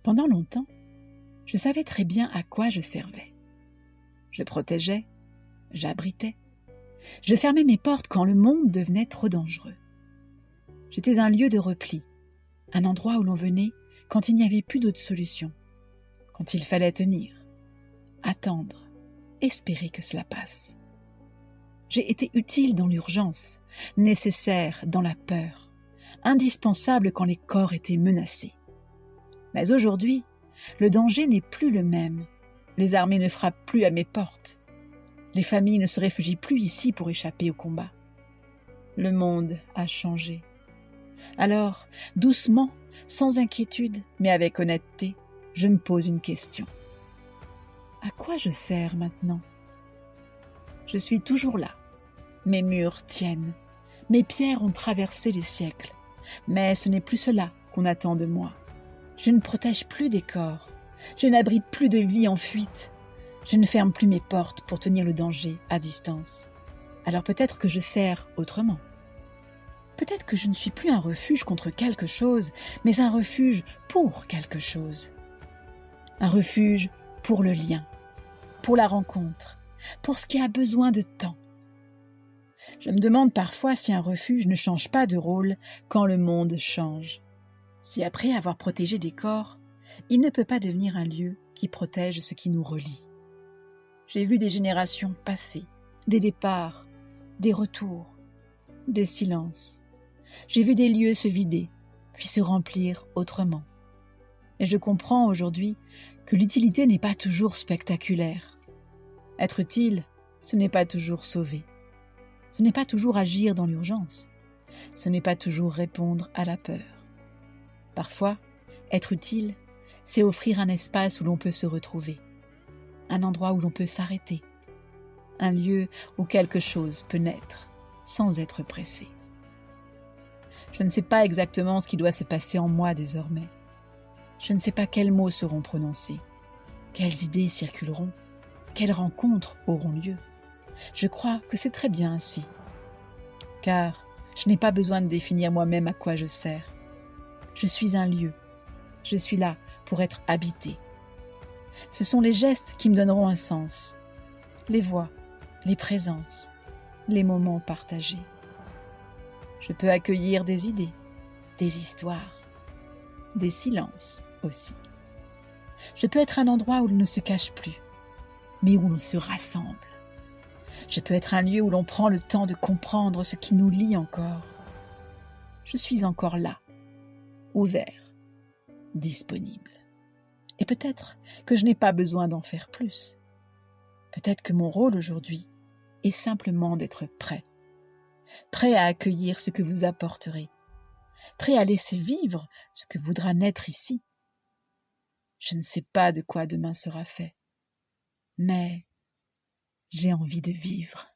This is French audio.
Pendant longtemps, je savais très bien à quoi je servais. Je protégeais, j'abritais, je fermais mes portes quand le monde devenait trop dangereux. J'étais un lieu de repli, un endroit où l'on venait quand il n'y avait plus d'autre solution, quand il fallait tenir, attendre, espérer que cela passe. J'ai été utile dans l'urgence, nécessaire dans la peur, indispensable quand les corps étaient menacés. Mais aujourd'hui, le danger n'est plus le même. Les armées ne frappent plus à mes portes. Les familles ne se réfugient plus ici pour échapper au combat. Le monde a changé. Alors, doucement, sans inquiétude, mais avec honnêteté, je me pose une question. À quoi je sers maintenant ? Je suis toujours là. Mes murs tiennent. Mes pierres ont traversé les siècles. Mais ce n'est plus cela qu'on attend de moi. Je ne protège plus des corps. Je n'abrite plus de vie en fuite. Je ne ferme plus mes portes pour tenir le danger à distance. Alors peut-être que je sers autrement. Peut-être que je ne suis plus un refuge contre quelque chose, mais un refuge pour quelque chose. Un refuge pour le lien, pour la rencontre, pour ce qui a besoin de temps. Je me demande parfois si un refuge ne change pas de rôle quand le monde change. Si après avoir protégé des corps, il ne peut pas devenir un lieu qui protège ce qui nous relie. J'ai vu des générations passer, des départs, des retours, des silences. J'ai vu des lieux se vider, puis se remplir autrement. Et je comprends aujourd'hui que l'utilité n'est pas toujours spectaculaire. Être utile, ce n'est pas toujours sauver. Ce n'est pas toujours agir dans l'urgence. Ce n'est pas toujours répondre à la peur. Parfois, être utile, c'est offrir un espace où l'on peut se retrouver, un endroit où l'on peut s'arrêter, un lieu où quelque chose peut naître sans être pressé. Je ne sais pas exactement ce qui doit se passer en moi désormais. Je ne sais pas quels mots seront prononcés, quelles idées circuleront, quelles rencontres auront lieu. Je crois que c'est très bien ainsi, car je n'ai pas besoin de définir moi-même à quoi je sers. Je suis un lieu, je suis là pour être habité. Ce sont les gestes qui me donneront un sens, les voix, les présences, les moments partagés. Je peux accueillir des idées, des histoires, des silences aussi. Je peux être un endroit où l'on ne se cache plus, mais où l'on se rassemble. Je peux être un lieu où l'on prend le temps de comprendre ce qui nous lie encore. Je suis encore là, ouvert, disponible. Et peut-être que je n'ai pas besoin d'en faire plus. Peut-être que mon rôle aujourd'hui est simplement d'être prêt. Prêt à accueillir ce que vous apporterez. Prêt à laisser vivre ce que voudra naître ici. Je ne sais pas de quoi demain sera fait, mais j'ai envie de vivre.